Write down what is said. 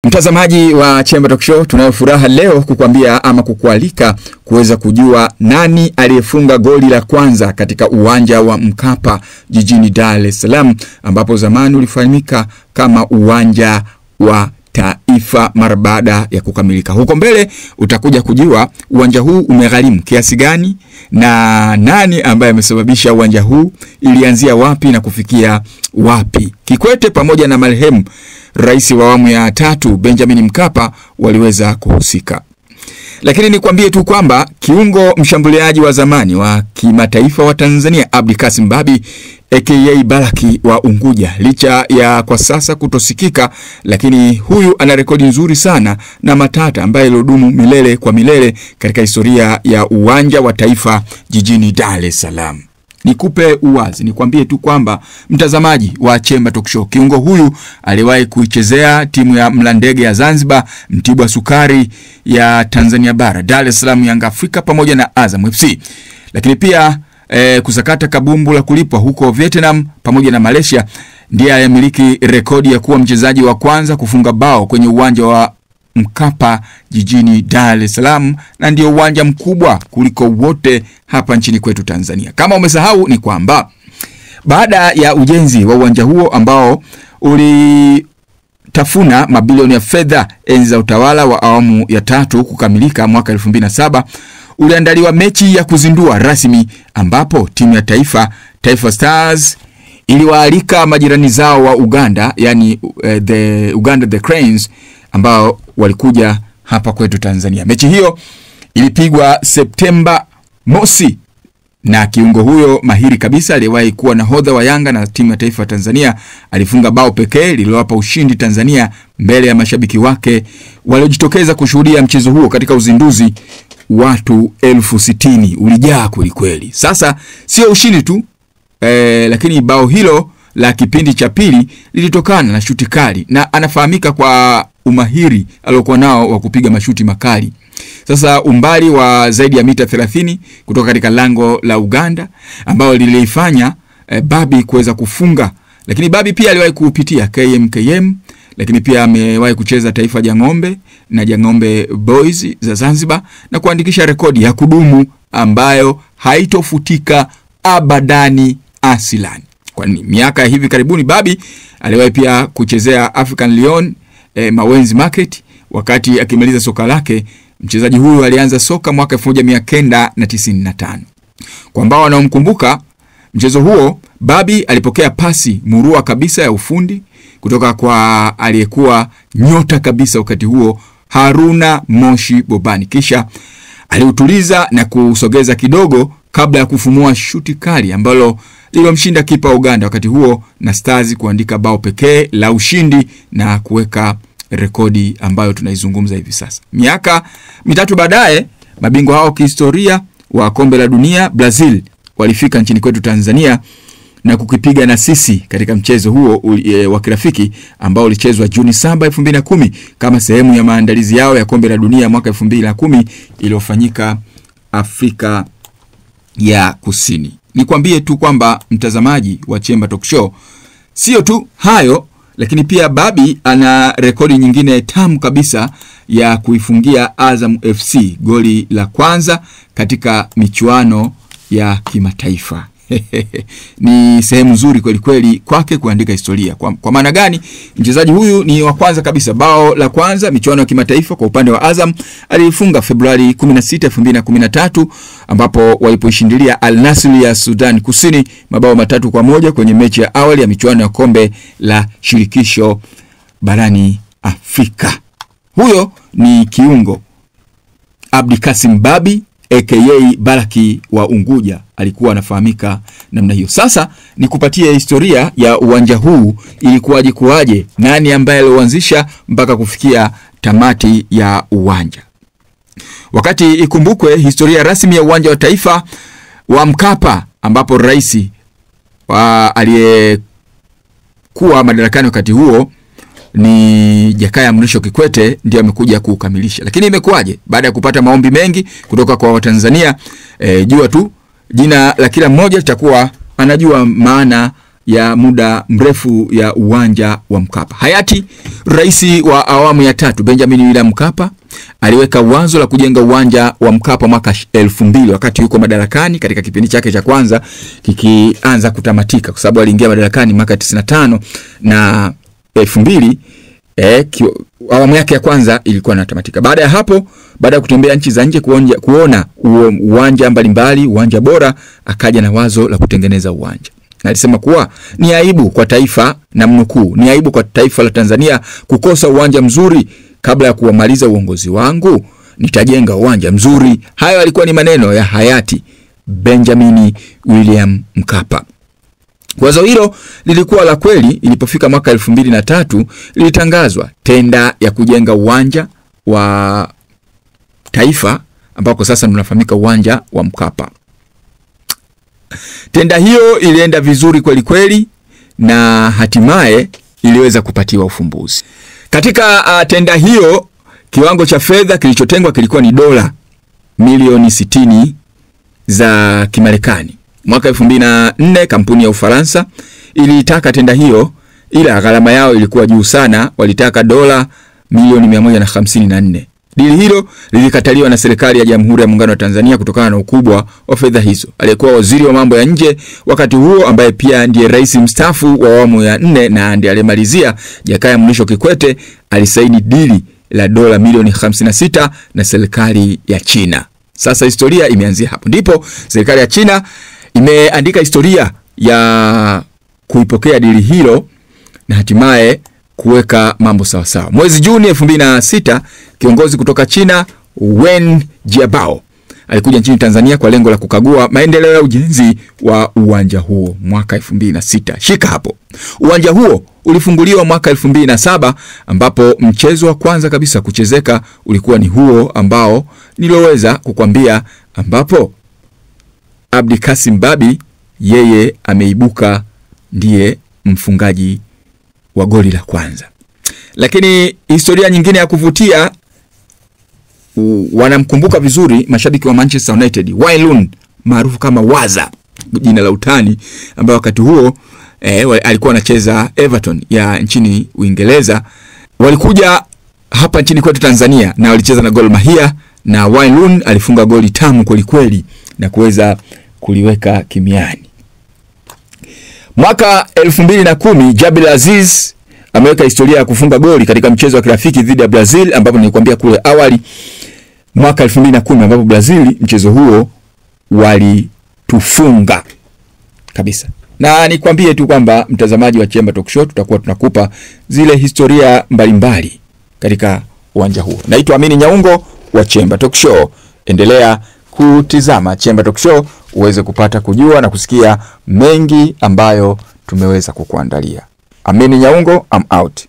Mtazamaji wa Chemba Talk Show, tunayo furaha leo kukuambia ama kukualika kuweza kujua nani aliyefunga goli la kwanza katika uwanja wa Mkapa jijini Dar es Salaam, ambapo zamani ulifahamika kama uwanja wa Taifa mara baada ya kukamilika. Huko mbele utakuja kujua uwanja huu umegharimu kiasi gani na nani ambaye amesababisha uwanja huu, ilianzia wapi na kufikia wapi. Kikwete pamoja na marehemu Rais wa awamu ya 3 Benjamin Mkapa waliweza kuhusika. Lakini nikwambie tu kwamba kiungo mshambuliaji wa zamani wa kimataifa wa Tanzania Abdi Kassim Babi aka Balaki wa Unguja, licha ya kwa sasa kutosikika, lakini huyu ana rekodi nzuri sana na matata ambaye ilodumu milele kwa milele katika historia ya uwanja wa Taifa jijini Dar es Salaam. Nikupe uwazi, nikwambie tu kwamba mtazamaji wa Chemba Talk Show, kiungo huyu aliwahi kuichezea timu ya Mlandege ya Zanzibar, Mtibwa Sukari ya Tanzania Bara, Dar es Salaam Young Africa pamoja na Azam FC. Lakini pia kusakata kabumbu la kulipwa huko Vietnam pamoja na Malaysia. Ndiye anayemiliki rekodi ya kuwa mchezaji wa kwanza kufunga bao kwenye uwanja wa Mkapa jijini Dar es Salaam, na ndio uwanja mkubwa kuliko wote hapa nchini kwetu Tanzania. Kama umesahau ni kwamba baada ya ujenzi wa uwanja huo ambao ulitafuna mabilioni ya fedha enzi za utawala wa awamu ya 3 kukamilika mwaka 2007, uliandaliwa mechi ya kuzindua rasmi ambapo timu ya Taifa Stars iliwaalika majirani zao wa Uganda, yani Uganda the Cranes, ambao walikuja hapa kwetu Tanzania. Mechi hiyo ilipigwa Septemba mosi, na kiungo huyo mahiri kabisa aliyewahi kuwa nahodha wa Yanga na timu ya taifa Tanzania alifunga bao pekee lililowapa ushindi Tanzania mbele ya mashabiki wake waliojitokeza kushuhudia mchezo huo. Katika uzinduzi watu 60,000 ulijaa kweli kweli. Sasa sio ushindi tu, lakini bao hilo la kipindi cha pili lilitokana na shuti kali, na anafahamika kwa umahiri aliokuwa nao wa kupiga mashuti makali. Sasa umbali wa zaidi ya mita 30 kutoka katika lango la Uganda ambao lilifanya Babi kuweza kufunga. Lakini Babi pia aliwahi kupitia KMKM, lakini pia amewahi kucheza Taifa Jang'ombe na Jang'ombe Boys za Zanzibar na kuandikisha rekodi ya kudumu ambayo haitofutika abadani asilani. Kwa miaka hivi karibuni Babi aliwahi pia kuchezea African Lyon Mawenzi Market. Wakati akimaliza soka lake, mchezaji huyu alianza soka mwaka 1995. Kwa ambao wanaomkumbuka mchezo huo, Babi alipokea pasi murua kabisa ya ufundi kutoka kwa aliyekuwa nyota kabisa wakati huo, Haruna Moshi Bobani, kisha aliutuliza na kusogeza kidogo kabla ya kufumua shuti kali ambalo lilomshinda kipa Uganda wakati huo na Stars kuandika bao pekee la ushindi na kuweka rekodi ambayo tunaizungumza hivi sasa. Miaka mitatu baadaye, mabingwa hao kihistoria wa kombe la dunia Brazil walifika nchini kwetu Tanzania na kukipiga na sisi katika mchezo huo wa kirafiki ambao ulichezwa Juni 7, 2010 kama sehemu ya maandalizi yao ya kombe la dunia mwaka 2010 iliyofanyika Afrika ya Kusini. Nikwambie tu kwamba mtazamaji wa Chemba Talk Show, sio tu hayo, lakini pia Babi ana rekodi nyingine tamu kabisa ya kuifungia Azam FC goli la kwanza katika michuano ya kimataifa. Ni sehemu nzuri kweli kweli kwake kuandika historia. Kwa maana gani? Mchezaji huyu ni wa kwanza kabisa. Bao la kwanza michuano ya kimataifa kwa upande wa Azam alifunga Februari 16, 2013 ambapo walipoishindilia Al Nassr ya Sudan Kusini mabao 3-1 kwenye mechi ya awali ya michuano ya kombe la shirikisho barani Afrika. Huyo ni kiungo Abdi Kassim Babi aka Balaki wa Unguja, alikuwa anafahamika namna hiyo. Sasa nikupatie historia ya uwanja huu, ilikuwaje kuaje, nani ambaye alianzisha mpaka kufikia tamati ya uwanja. Wakati ikumbukwe historia rasmi ya uwanja wa Taifa wa Mkapa ambapo rais aliyekuwa madarakani wakati huo ni Jakaya Mrisho Kikwete ndiye amekuja kukamilisha. Lakini imekuwaje? Baada ya kupata maombi mengi kutoka kwa Watanzania, jua tu jina la kila mmoja litakuwa anajua maana ya muda mrefu ya uwanja wa Mkapa. Hayati rais wa awamu ya 3 Benjamin William Mkapa aliweka wazo la kujenga uwanja wa Mkapa mwaka 2000 wakati yuko madarakani, katika kipindi chake cha kwanza kikianza kutamatika, kwa sababu aliingia madarakani mwaka 95 na 2000 awamu yake ya kwanza ilikuwa inatamatika. Baada ya hapo, baada ya kutembea nchi za nje kuona uwanja mbalimbali, uwanja bora, akaja na wazo la kutengeneza uwanja. Na alisema kuwa ni aibu kwa taifa, na mnukuu, ni aibu kwa taifa la Tanzania kukosa uwanja mzuri. Kabla ya kuamaliza uongozi wangu, nitajenga uwanja mzuri. Hayo alikuwa ni maneno ya hayati Benjamin William Mkapa. Wazo hilo lilikuwa la kweli. Ilipofika mwaka 2003 ilitangazwa tenda ya kujenga uwanja wa taifa ambako sasa unafahamika uwanja wa Mkapa. Tenda hiyo ilienda vizuri kweli kweli na hatimaye iliweza kupatiwa ufumbuzi. Katika tenda hiyo, kiwango cha fedha kilichotengwa kilikuwa ni dola milioni 60 za Kimarekani. Mwaka 2004 kampuni ya Ufaransa ilitaka tenda hiyo, ila gharama yao ilikuwa juu sana, walitaka dola milioni 154. Dili hilo lilikataliwa na serikali ya Jamhuri ya Muungano wa Tanzania kutokana na ukubwa wa fedha hizo. Aliyekuwa waziri wa mambo ya nje wakati huo, ambaye pia ndiye rais mstaafu wa awamu ya 4 na ndiye aliyemalizia, Jakaya Mrisho Kikwete, alisaini dili la dola milioni 56 na serikali ya China. Sasa historia imeanzia hapo. Ndipo serikali ya China imeandika historia ya kuipokea dili hilo na hatimaye kuweka mambo sawa sawa. Mwezi Juni 2006, kiongozi kutoka China Wen Jiabao alikuja nchini Tanzania kwa lengo la kukagua maendeleo ya ujenzi wa uwanja huo mwaka 2006. Shika hapo. Uwanja huo ulifunguliwa mwaka 2007, ambapo mchezo wa kwanza kabisa kuchezeka ulikuwa ni huo ambao niloweza kukwambia, ambapo Abdi Kasim Babi yeye ameibuka ndiye mfungaji wa goli la kwanza. Lakini historia nyingine ya kuvutia, wanamkumbuka vizuri mashabiki wa Manchester United Wayne Rooney, maarufu kama Waza, jina la utani, ambaye wakati huo alikuwa anacheza Everton ya nchini Uingereza. Walikuja hapa nchini kwetu Tanzania na walicheza na Gor Mahia, na Wayne Rooney alifunga goli tamu kweli kweli na kuweza kuliweka kimiani. Mwaka 2010 Jabil Aziz ameweka historia ya kufunga goli katika mchezo wa kirafiki dhidi ya Brazil, ambapo nilikwambia kule awali mwaka 2010, ambapo Brazil mchezo huo walitufunga kabisa. Na nikwambie tu kwamba mtazamaji wa Chemba Talk Show, tutakuwa tunakupa zile historia mbalimbali katika uwanja huo. Naitwa Amini Nyaungo wa Chemba Talk Show. Endelea kutizama Chemba Talk Show uweze kupata kujua na kusikia mengi ambayo tumeweza kukuandalia. Amini Nyaungo, I'm out.